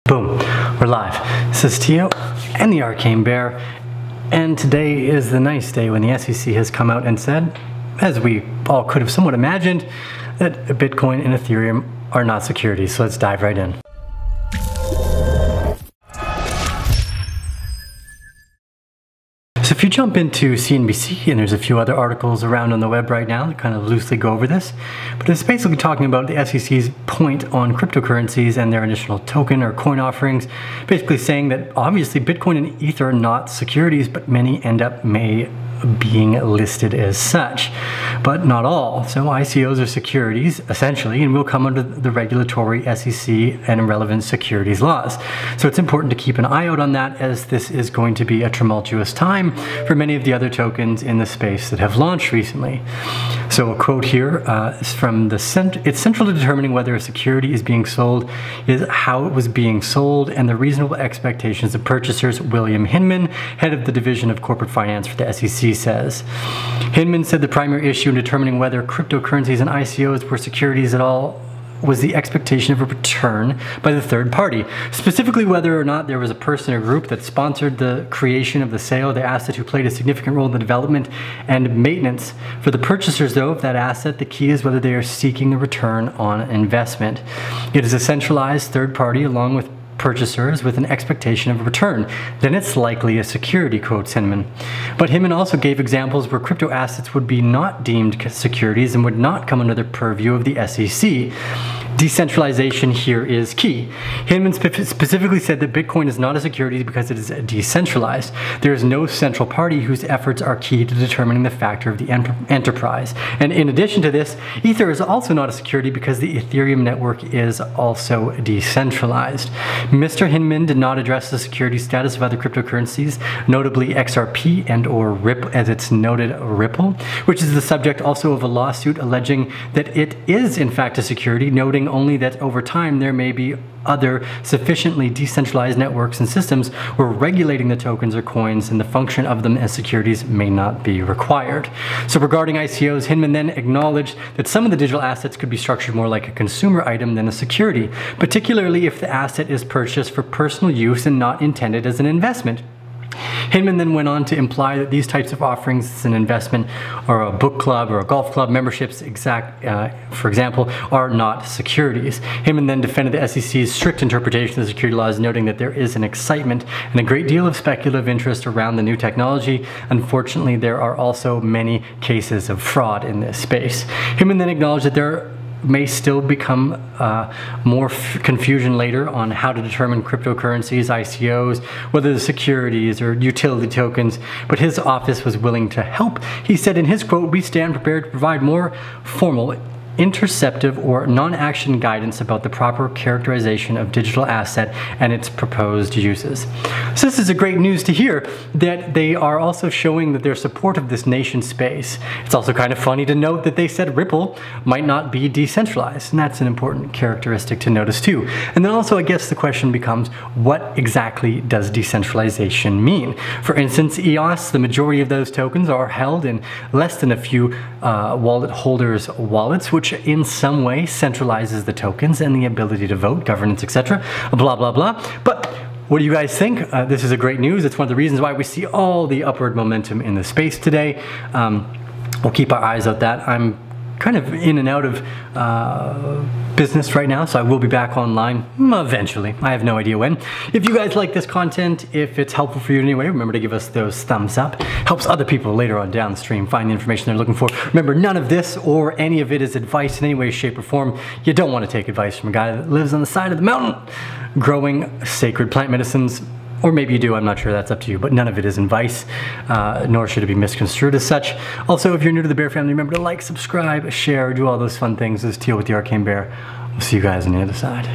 Boom, we're live. This is Tio and the Arcane Bear, and today is the nice day when the SEC has come out and said, as we all could have somewhat imagined, that Bitcoin and Ethereum are not securities. So let's dive right in. So if you jump into CNBC, and there's a few other articles around on the web right now that kind of loosely go over this, but it's basically talking about the SEC's point on cryptocurrencies and their initial token or coin offerings, basically saying that obviously Bitcoin and ETH are not securities, but many end up being listed as such, but not all. So ICOs are securities, essentially, and will come under the regulatory SEC and relevant securities laws. So it's important to keep an eye out on that, as this is going to be a tumultuous time for many of the other tokens in the space that have launched recently. So a quote here is from it's central to determining whether a security is being sold is how it was being sold and the reasonable expectations of purchasers. William Hinman, head of the Division of Corporate Finance for the SEC, says. Hinman said the primary issue in determining whether cryptocurrencies and ICOs were securities at all was the expectation of a return by the third party, specifically whether or not there was a person or group that sponsored the creation of the sale of the asset who played a significant role in the development and maintenance. For the purchasers, though, of that asset, the key is whether they are seeking a return on investment. It is a centralized third party along with purchasers with an expectation of a return. Then it's likely a security, quotes Hinman. But Hinman also gave examples where crypto assets would be not deemed securities and would not come under the purview of the SEC. Decentralization here is key. Hinman specifically said that Bitcoin is not a security because it is decentralized. There is no central party whose efforts are key to determining the factor of the enterprise. And in addition to this, Ether is also not a security because the Ethereum network is also decentralized. Mr. Hinman did not address the security status of other cryptocurrencies, notably XRP and or Ripple, as it's noted Ripple, which is the subject also of a lawsuit alleging that it is in fact a security, noting only that over time there may be other sufficiently decentralized networks and systems where regulating the tokens or coins and the function of them as securities may not be required. So regarding ICOs, Hinman then acknowledged that some of the digital assets could be structured more like a consumer item than a security, particularly if the asset is purchased for personal use and not intended as an investment. Hinman then went on to imply that these types of offerings as an investment or a book club or a golf club memberships, for example, are not securities. Hinman then defended the SEC's strict interpretation of the security laws, noting that there is an excitement and a great deal of speculative interest around the new technology. Unfortunately, there are also many cases of fraud in this space. Hinman then acknowledged that there may still become more confusion later on how to determine cryptocurrencies, ICOs, whether the securities or utility tokens, but his office was willing to help. He said in his quote, "We stand prepared to provide more formal, interceptive or non-action guidance about the proper characterization of digital asset and its proposed uses." So this is a great news to hear that they are also showing that their support of this nation space. It's also kind of funny to note that they said Ripple might not be decentralized, and that's an important characteristic to notice too. And then also I guess the question becomes, what exactly does decentralization mean? For instance, EOS, the majority of those tokens are held in less than a few wallet holders' wallets, which in some way centralizes the tokens and the ability to vote, governance, etc. Blah, blah, blah. But what do you guys think? This is a great news. It's one of the reasons why we see all the upward momentum in the space today. We'll keep our eyes out that. I'm kind of in and out of business right now, so I will be back online eventually. I have no idea when. If you guys like this content, if it's helpful for you in any way, remember to give us those thumbs up. Helps other people later on downstream find the information they're looking for. Remember, none of this or any of it is advice in any way, shape, or form. You don't want to take advice from a guy that lives on the side of the mountain growing sacred plant medicines. Or maybe you do, I'm not sure, that's up to you, but none of it is advice, nor should it be misconstrued as such. Also, if you're new to the Bear family, remember to like, subscribe, share, do all those fun things. This is Teal with the Arcane Bear. We'll see you guys on the other side.